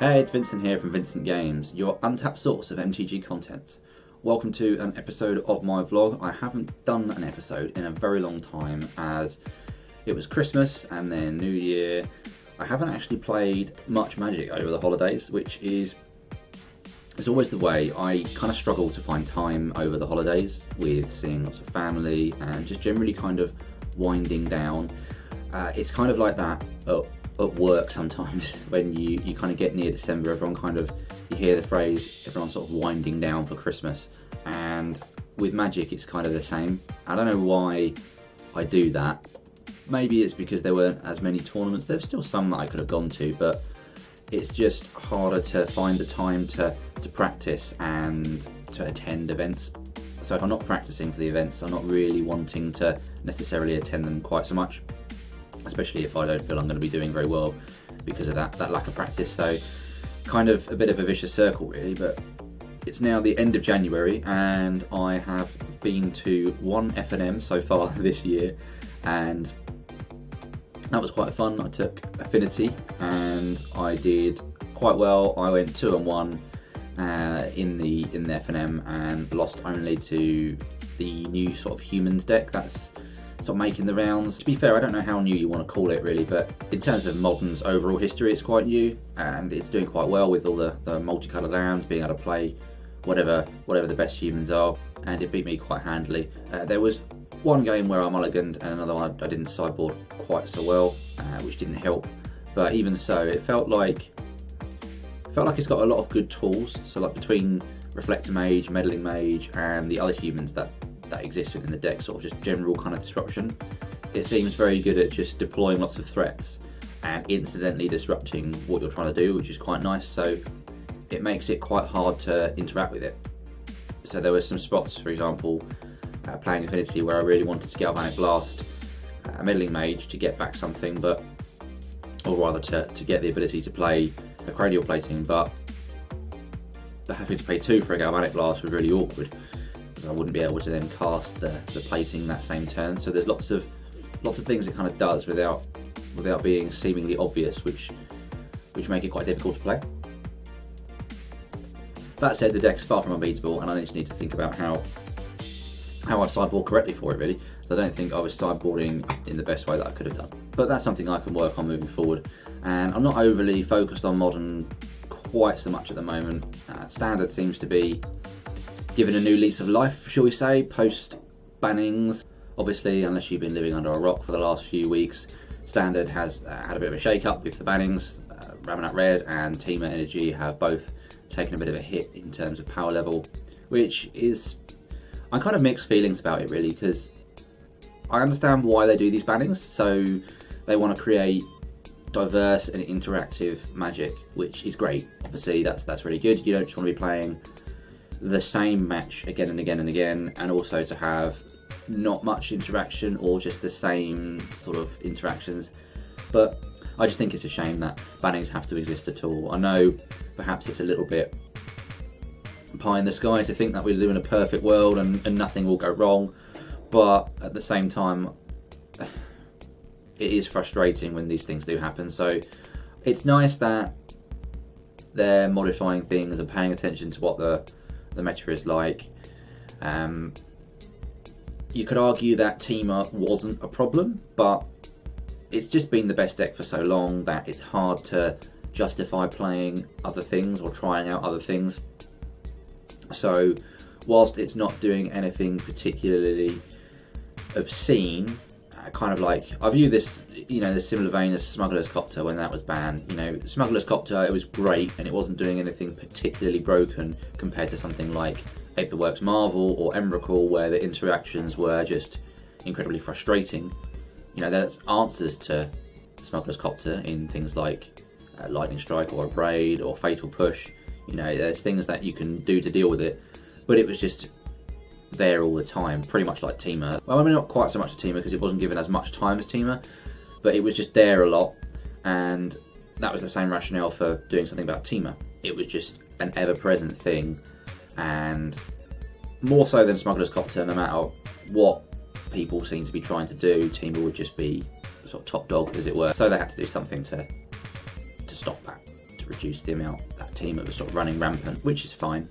Hey, it's Vincent here from Vincent Games, your untapped source of MTG content. Welcome to an episode of my vlog. I haven't done an episode in a very long time as it was Christmas and then New Year. I haven't actually played much Magic over the holidays, which is always the way. I kind of struggle to find time over the holidays with seeing lots of family and just generally kind of winding down. It's kind of like that at work sometimes when you kind of get near December. Everyone kind of, you hear the phrase, everyone's sort of winding down for Christmas, and with Magic it's kind of the same. I don't know why I do that. Maybe it's because there weren't as many tournaments. There's still some that I could have gone to, but it's just harder to find the time to practice and to attend events. So if I'm not practicing for the events, I'm not really wanting to necessarily attend them quite so much, especially if I don't feel I'm going to be doing very well because of that lack of practice. So kind of a bit of a vicious circle really. But it's now the end of January and I have been to one F&M so far this year, and that was quite fun. I took Affinity and I did quite well. I went 2-1 in the F&M and lost only to the new sort of humans deck that's sort of making the rounds. To be fair, I don't know how new you want to call it really, but in terms of Modern's overall history, it's quite new and it's doing quite well with all the multicoloured lands, being able to play whatever the best humans are, and it beat me quite handily. There was one game where I mulliganed and another one I didn't sideboard quite so well, which didn't help. But even so, it felt like it's got a lot of good tools. So like between Reflector Mage, Meddling Mage, and the other humans that exist within the deck, sort of just general kind of disruption, it seems very good at just deploying lots of threats and incidentally disrupting what you're trying to do, which is quite nice. So it makes it quite hard to interact with it. So there were some spots, for example, playing Affinity, where I really wanted to Galvanic Blast a Meddling Mage to get back something, or rather to get the ability to play a Cranial Plating, but having to pay 2 for a Galvanic Blast was really awkward, because I wouldn't be able to then cast the plating that same turn. So there's lots of things it kind of does without being seemingly obvious, which make it quite difficult to play. That said, the deck's far from unbeatable, and I just need to think about how I sideboard correctly for it really. So I don't think I was sideboarding in the best way that I could have done. But that's something I can work on moving forward. And I'm not overly focused on Modern quite so much at the moment. Standard seems to be given a new lease of life, shall we say, post bannings. Obviously, unless you've been living under a rock for the last few weeks, Standard has had a bit of a shake-up with the bannings. Ramonat Red and Teamer Energy have both taken a bit of a hit in terms of power level, which is, I'm kind of mixed feelings about it really, because I understand why they do these bannings. So they want to create diverse and interactive Magic, which is great. Obviously that's really good. You don't just want to be playing the same match again and again and again, and also to have not much interaction or just the same sort of interactions. But I just think it's a shame that bannings have to exist at all. I know perhaps it's a little bit pie in the sky to think that we live in a perfect world and nothing will go wrong, but at the same time it is frustrating when these things do happen. So it's nice that they're modifying things and paying attention to what the meta is like. You could argue that Teamer wasn't a problem, but it's just been the best deck for so long that it's hard to justify playing other things or trying out other things. So whilst it's not doing anything particularly obscene, kind of like, I view this, the similar vein as Smuggler's Copter when that was banned. Smuggler's Copter, it was great and it wasn't doing anything particularly broken compared to something like Ape the Works Marvel or Emrakul, where the interactions were just incredibly frustrating. There's answers to Smuggler's Copter in things like Lightning Strike or a Braid or Fatal Push. There's things that you can do to deal with it, but it was just there all the time, pretty much like Teamer. Well, I mean, not quite so much to Teamer because it wasn't given as much time as Teamer, but it was just there a lot, and that was the same rationale for doing something about Teamer. It was just an ever-present thing, and more so than Smuggler's Copter, no matter what people seem to be trying to do, Teamer would just be sort of top dog, as it were. So they had to do something to stop that, to reduced the amount that team that was sort of running rampant, which is fine.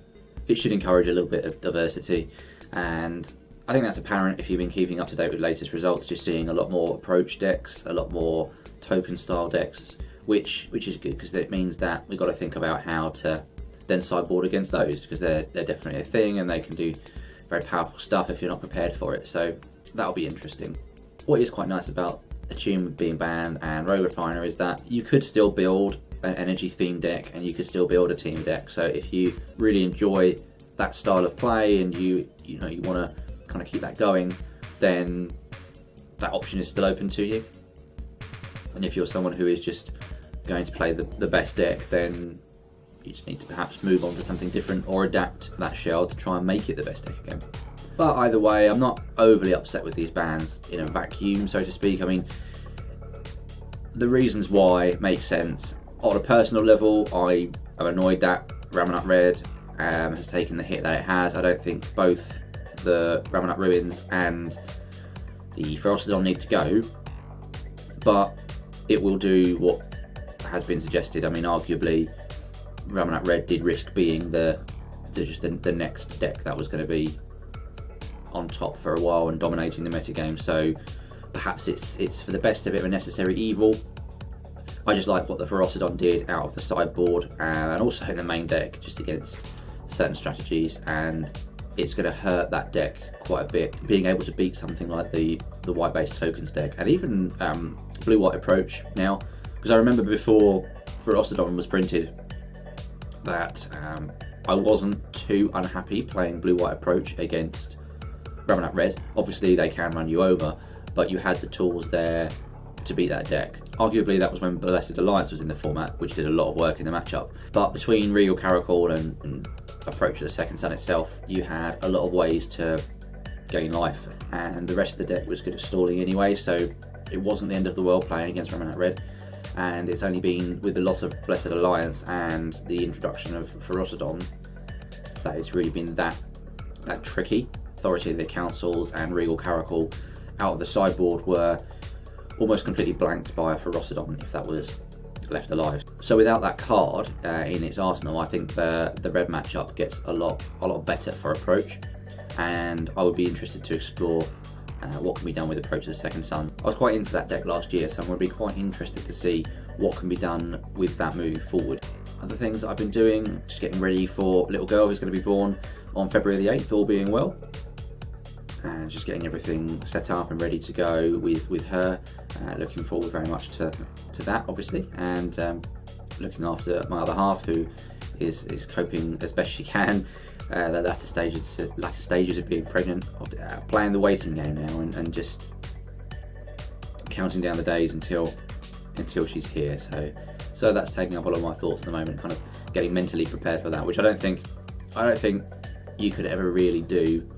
It should encourage a little bit of diversity, and I think that's apparent if you've been keeping up to date with latest results. You're seeing a lot more approach decks, a lot more token style decks, which is good, because it means that we've got to think about how to then sideboard against those, because they're definitely a thing and they can do very powerful stuff if you're not prepared for it. So that'll be interesting. What is quite nice about Attune being banned and Rogue Refiner is that you could still build an energy themed deck and you could still build a team deck. So if you really enjoy that style of play and you want to kind of keep that going, then that option is still open to you. And if you're someone who is just going to play the best deck, then you just need to perhaps move on to something different or adapt that shell to try and make it the best deck again. But either way, I'm not overly upset with these bans in a vacuum, so to speak. I mean, the reasons why make sense. On a personal level, I am annoyed that Ramunap Red has taken the hit that it has. I don't think both the Ramunap Ruins and the Ferocidon need to go, but it will do what has been suggested. I mean, arguably, Ramunap Red did risk being the next deck that was going to be on top for a while and dominating the metagame. So perhaps it's for the best of it a necessary evil. I just like what the Ferocidon did out of the sideboard and also in the main deck, just against certain strategies, and it's going to hurt that deck quite a bit, being able to beat something like the white-based tokens deck, and even blue-white approach now, because I remember before Ferocidon was printed that I wasn't too unhappy playing blue-white approach against Ramunap Red. Obviously they can run you over, but you had the tools there to beat that deck. Arguably that was when Blessed Alliance was in the format, which did a lot of work in the matchup. But between Regal Caracal and Approach of the Second Sun itself, you had a lot of ways to gain life, and the rest of the deck was good at stalling anyway, so it wasn't the end of the world playing against Ramunap Red. And it's only been with the loss of Blessed Alliance and the introduction of Ferocidon that it's really been that tricky. Authority of the Councils and Regal Caracal out of the sideboard were almost completely blanked by a Ferocidon if that was left alive. So without that card in its arsenal, I think the red matchup gets a lot better for approach, and I would be interested to explore what can be done with Approach of the Second Sun. I was quite into that deck last year, so I'm going to be quite interested to see what can be done with that moving forward. Other things that I've been doing, just getting ready for little girl who's going to be born on February the 8th, all being well. And just getting everything set up and ready to go with her. Looking forward very much to that, obviously, and looking after my other half, who is coping as best she can. The latter stages of being pregnant, playing the waiting game now, and just counting down the days until she's here. So that's taking up a lot of my thoughts at the moment, kind of getting mentally prepared for that, which I don't think you could ever really do.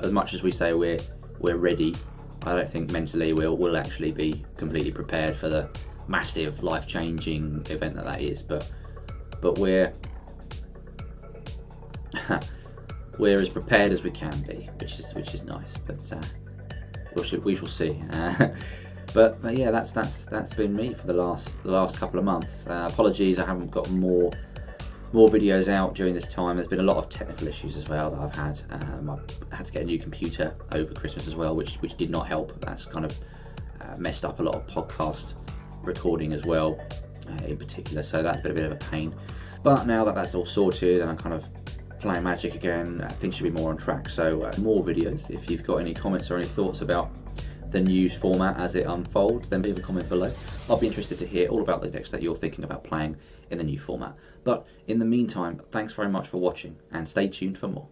As much as we say we're ready, I don't think mentally we'll actually be completely prepared for the massive life-changing event that is. But we're we're as prepared as we can be, which is nice. But we shall see. But yeah, that's been me for the last couple of months. Apologies, I haven't got more videos out during this time. There's been a lot of technical issues as well that I've had. I had to get a new computer over Christmas as well, which did not help. That's kind of messed up a lot of podcast recording as well, in particular. So that's been a bit of a pain. But now that that's all sorted and I'm kind of playing Magic again, things should be more on track. So more videos. If you've got any comments or any thoughts about the new format as it unfolds, then leave a comment below. I'll be interested to hear all about the decks that you're thinking about playing in the new format. But in the meantime, thanks very much for watching, and stay tuned for more.